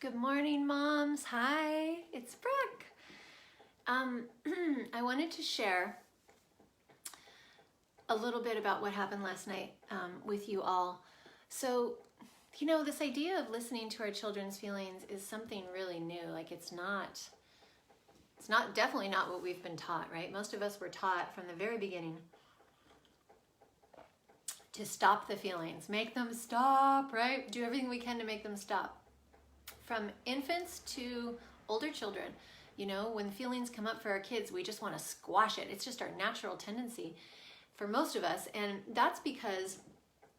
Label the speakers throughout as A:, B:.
A: Good morning, moms. Hi, it's Brooke. I wanted to share a little bit about what happened last night with you all. So, this idea of listening to our children's feelings is something really new. Like it's not definitely not what we've been taught, right? Most of us were taught from the very beginning to stop the feelings, make them stop, right? Do everything we can to make them stop. From infants to older children, when feelings come up for our kids, we just want to squash it. It's just our natural tendency for most of us. And that's because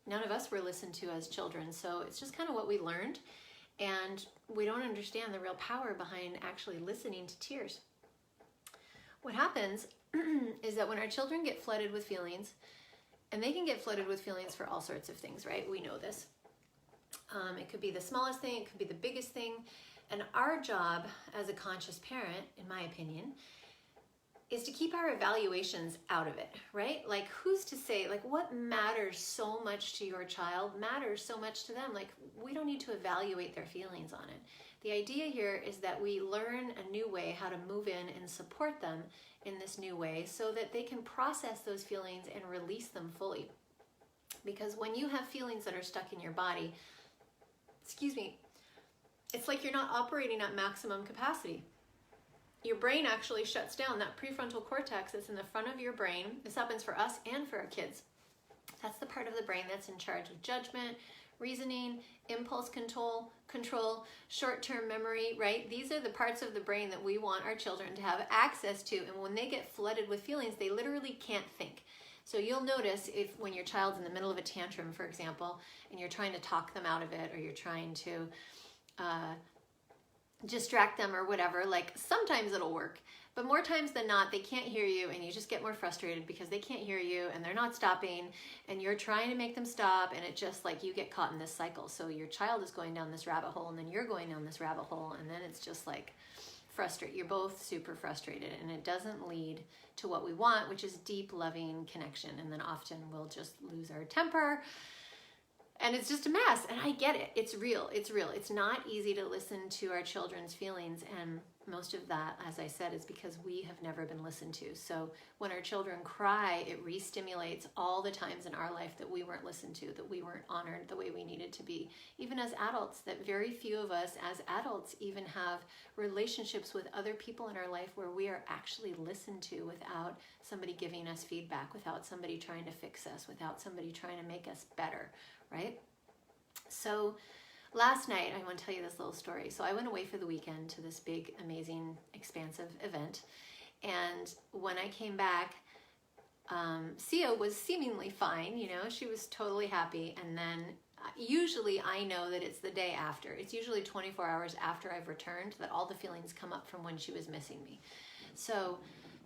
A: none of us were listened to as children. So it's just kind of what we learned. And we don't understand the real power behind actually listening to tears. What happens is that when our children get flooded with feelings, and they can get flooded with feelings for all sorts of things, right? We know this. It could be the smallest thing, it could be the biggest thing. And our job as a conscious parent, in my opinion, is to keep our evaluations out of it, right? Like who's to say, like what matters so much to your child matters so much to them. Like we don't need to evaluate their feelings on it. The idea here is that we learn a new way how to move in and support them in this new way so that they can process those feelings and release them fully. Because when you have feelings that are stuck in your body, it's like you're not operating at maximum capacity. Your brain actually shuts down. That prefrontal cortex that's in the front of your brain, this happens for us and for our kids. That's the part of the brain that's in charge of judgment, reasoning, impulse control, short-term memory, right? These are the parts of the brain that we want our children to have access to. And when they get flooded with feelings, they literally can't think. So you'll notice if when your child's in the middle of a tantrum, for example, and you're trying to talk them out of it, or you're trying to distract them or whatever, like sometimes it'll work, but more times than not, they can't hear you and you just get more frustrated because they can't hear you and they're not stopping and you're trying to make them stop, and it just like you get caught in this cycle. So your child is going down this rabbit hole and then you're going down this rabbit hole, and then it's just like frustrated. You're both super frustrated, and it doesn't lead to what we want, which is deep, loving connection. And then often we'll just lose our temper, and it's just a mess. And I get it. It's real. It's real. It's not easy to listen to our children's feelings, and most of that, as I said, is because we have never been listened to. So when our children cry, it re-stimulates all the times in our life that we weren't listened to, that we weren't honored the way we needed to be. Even as adults, that very few of us as adults even have relationships with other people in our life where we are actually listened to without somebody giving us feedback, without somebody trying to fix us, without somebody trying to make us better, right? So last night, I want to tell you this little story. So I went away for the weekend to this big, amazing, expansive event. And when I came back, Sia was seemingly fine. She was totally happy. And then usually I know that it's the day after. It's usually 24 hours after I've returned that all the feelings come up from when she was missing me. So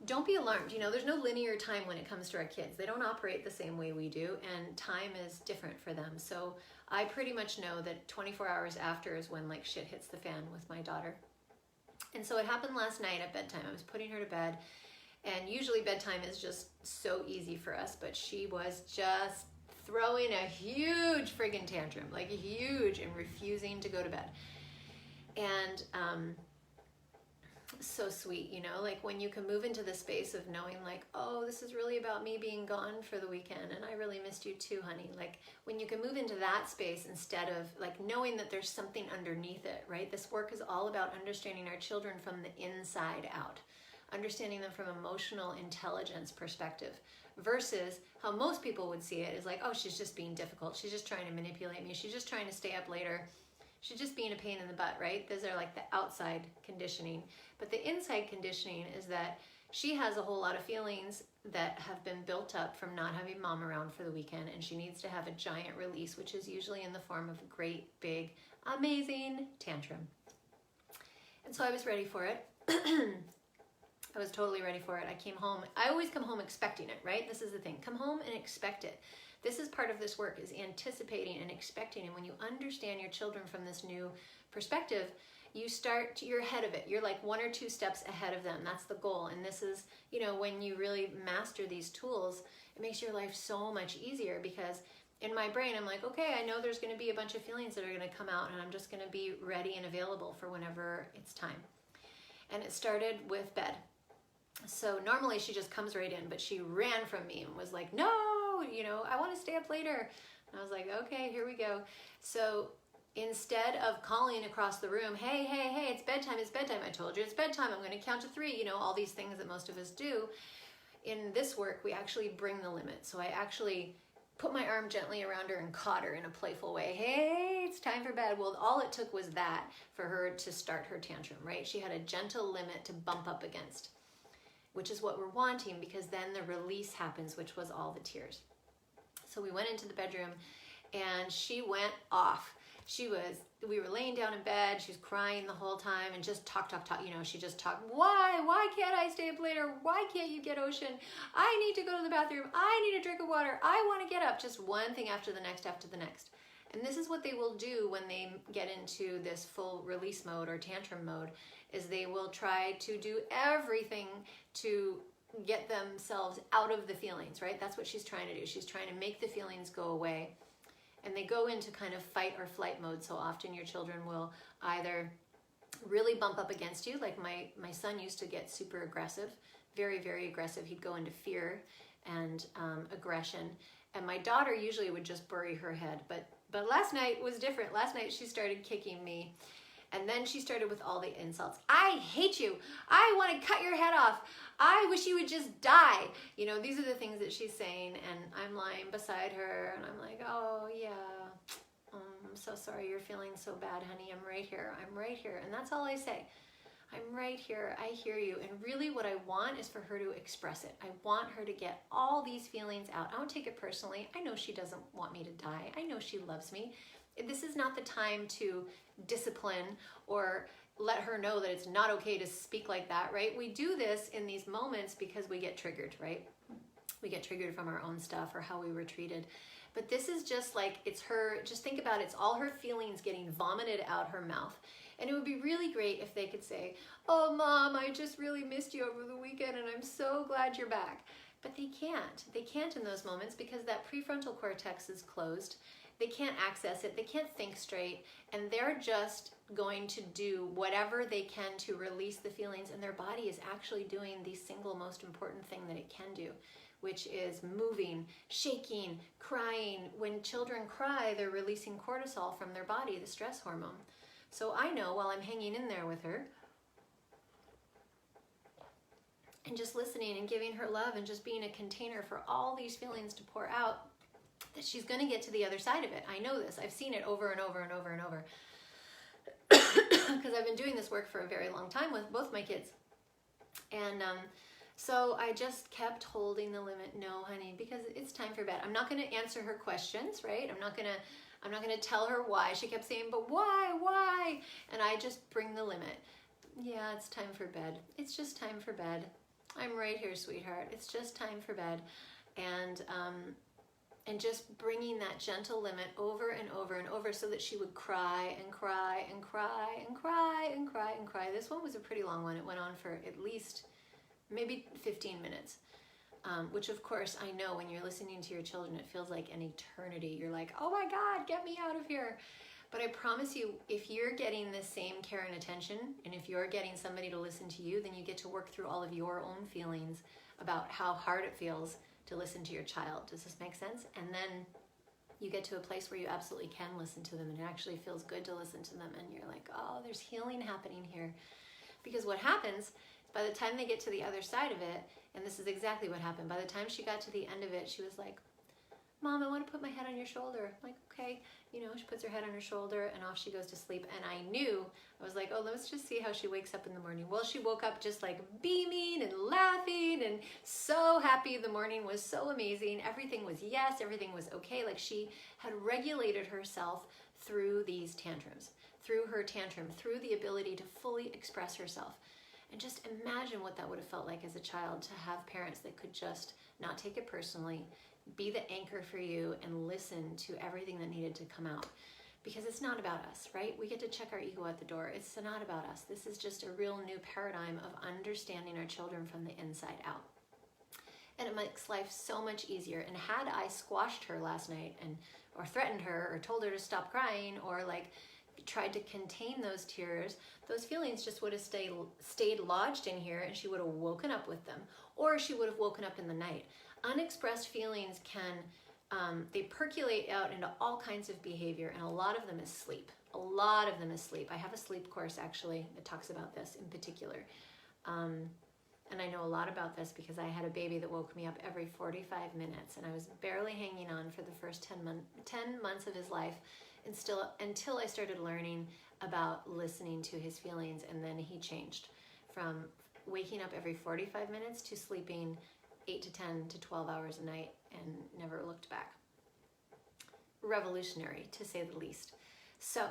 A: don't be alarmed. There's no linear time when it comes to our kids. They don't operate the same way we do, and time is different for them. So I pretty much know that 24 hours after is when like shit hits the fan with my daughter. And so it happened last night at bedtime. I was putting her to bed, and usually bedtime is just so easy for us, but she was just throwing a huge friggin' tantrum, like huge, and refusing to go to bed. And so sweet, like when you can move into the space of knowing like, oh, this is really about me being gone for the weekend and I really missed you too, honey. Like when you can move into that space instead of like knowing that there's something underneath it, right? This work is all about understanding our children from the inside out, understanding them from emotional intelligence perspective versus how most people would see it is like, oh, she's just being difficult. She's just trying to manipulate me. She's just trying to stay up later. She's just being a pain in the butt, right? Those are like the outside conditioning. But the inside conditioning is that she has a whole lot of feelings that have been built up from not having mom around for the weekend, and she needs to have a giant release, which is usually in the form of a great, big, amazing tantrum. And so I was ready for it. I was totally ready for it. I came home. I always come home expecting it, right? This is the thing. Come home and expect it. This is part of this work, is anticipating and expecting. And when you understand your children from this new perspective, you're ahead of it. You're like 1 or 2 steps ahead of them. That's the goal. And this is, when you really master these tools, it makes your life so much easier because in my brain, I'm like, okay, I know there's going to be a bunch of feelings that are going to come out, and I'm just going to be ready and available for whenever it's time. And it started with bed. So normally she just comes right in, but she ran from me and was like, no, I want to stay up later. And I was like, okay, here we go. So instead of calling across the room, hey, hey, hey, it's bedtime, I told you it's bedtime, I'm going to count to 3, all these things that most of us do. In this work, we actually bring the limit. So I actually put my arm gently around her and caught her in a playful way. Hey, it's time for bed. Well, all it took was that for her to start her tantrum, right? She had a gentle limit to bump up against, which is what we're wanting, because then the release happens, which was all the tears. So we went into the bedroom and she went off. We were laying down in bed, she was crying the whole time and just talk. She just talked, why can't I stay up later? Why can't you get Ocean? I need to go to the bathroom. I need a drink of water. I want to get up. Just one thing after the next. And this is what they will do when they get into this full release mode or tantrum mode, is they will try to do everything to get themselves out of the feelings, right? That's what she's trying to do. She's trying to make the feelings go away. And they go into kind of fight or flight mode. So often your children will either really bump up against you, like my son used to get super aggressive, very, very aggressive. He'd go into fear and aggression. And my daughter usually would just bury her head. But last night was different. Last night she started kicking me. And then she started with all the insults. I hate you. I want to cut your head off. I wish you would just die. These are the things that she's saying. And I'm lying beside her and I'm like, oh yeah, I'm so sorry you're feeling so bad, honey. I'm right here. And that's all I say. I'm right here. I hear you. And really what I want is for her to express it. I want her to get all these feelings out. I don't take it personally. I know she doesn't want me to die. I know she loves me. This is not the time to discipline or let her know that it's not okay to speak like that, right? We do this in these moments because we get triggered, right? We get triggered from our own stuff or how we were treated. But this is just like, it's her, just think about it, it's all her feelings getting vomited out her mouth. And it would be really great if they could say, oh, Mom, I just really missed you over the weekend and I'm so glad you're back. But they can't. They can't in those moments because that prefrontal cortex is closed. They can't access it, they can't think straight, and they're just going to do whatever they can to release the feelings, and their body is actually doing the single most important thing that it can do, which is moving, shaking, crying. When children cry, they're releasing cortisol from their body, the stress hormone. So I know while I'm hanging in there with her, and just listening and giving her love and just being a container for all these feelings to pour out, that she's going to get to the other side of it. I know this. I've seen it over and over and over and over. Because I've been doing this work for a very long time with both my kids. And so I just kept holding the limit. No, honey, because it's time for bed. I'm not going to answer her questions, right? I'm not going to tell her why. She kept saying, but why? And I just bring the limit. Yeah, it's time for bed. It's just time for bed. I'm right here, sweetheart. It's just time for bed. And just bringing that gentle limit over and over and over so that she would cry and cry and cry and cry and cry and cry. This one was a pretty long one. It went on for at least maybe 15 minutes, which of course I know when you're listening to your children, it feels like an eternity. You're like, oh my God, get me out of here. But I promise you, if you're getting the same care and attention, and if you're getting somebody to listen to you, then you get to work through all of your own feelings about how hard it feels to listen to your child. Does this make sense? And then you get to a place where you absolutely can listen to them and it actually feels good to listen to them and you're like, oh, there's healing happening here. Because what happens is by the time they get to the other side of it, and this is exactly what happened, by the time she got to the end of it, she was like, Mom, I want to put my head on your shoulder. I'm like, okay. She puts her head on her shoulder and off she goes to sleep. And I knew, I was like, oh, let's just see how she wakes up in the morning. Well, she woke up just like beaming and laughing and so happy. The morning was so amazing. Everything was yes, everything was okay. Like she had regulated herself through these tantrums, through her tantrum, through the ability to fully express herself. And just imagine what that would have felt like as a child to have parents that could just not take it personally, be the anchor for you and listen to everything that needed to come out. Because it's not about us, right? We get to check our ego at the door. It's not about us. This is just a real new paradigm of understanding our children from the inside out. and it makes life so much easier. And had I squashed her last night or threatened her or told her to stop crying or like tried to contain those tears, those feelings just would have stayed lodged in here, and she would have woken up with them, or she would have woken up in the night. Unexpressed feelings they percolate out into all kinds of behavior, and a lot of them is sleep. A lot of them is sleep. I have a sleep course actually that talks about this in particular. And I know a lot about this because I had a baby that woke me up every 45 minutes, and I was barely hanging on for the first 10 months of his life, and still until I started learning about listening to his feelings. And then he changed from waking up every 45 minutes to sleeping 8 to 10 to 12 hours a night and never looked back. Revolutionary, to say the least. So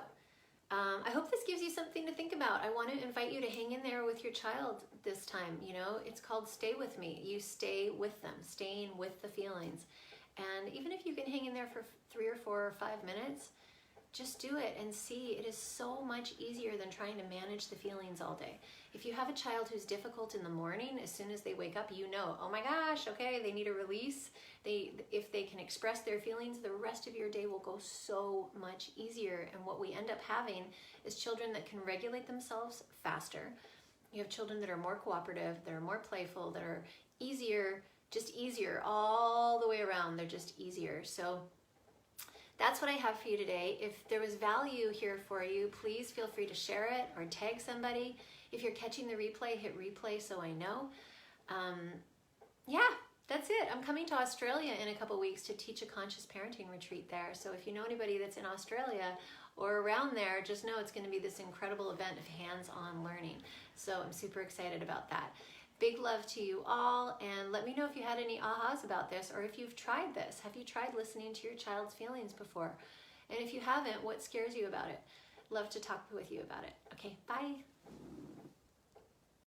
A: I hope this gives you something to think about. I want to invite you to hang in there with your child this time. You know, it's called Stay With Me. You stay with them, staying with the feelings. And even if you can hang in there for 3 or 4 or 5 minutes, just do it and see. It is so much easier than trying to manage the feelings all day. If you have a child who's difficult in the morning, as soon as they wake up, you know, oh my gosh, okay, they need a release. If they can express their feelings, the rest of your day will go so much easier. And what we end up having is children that can regulate themselves faster. You have children that are more cooperative, that are more playful, that are easier, just easier all the way around. They're just easier. So that's what I have for you today. If there was value here for you, please feel free to share it or tag somebody. If you're catching the replay, hit replay so I know. Yeah, that's it. I'm coming to Australia in a couple weeks to teach a conscious parenting retreat there. So if you know anybody that's in Australia or around there, just know it's going to be this incredible event of hands-on learning. So I'm super excited about that. Big love to you all, and let me know if you had any ahas about this, or if you've tried this. Have you tried listening to your child's feelings before? And if you haven't, what scares you about it? Love to talk with you about it. Okay, bye.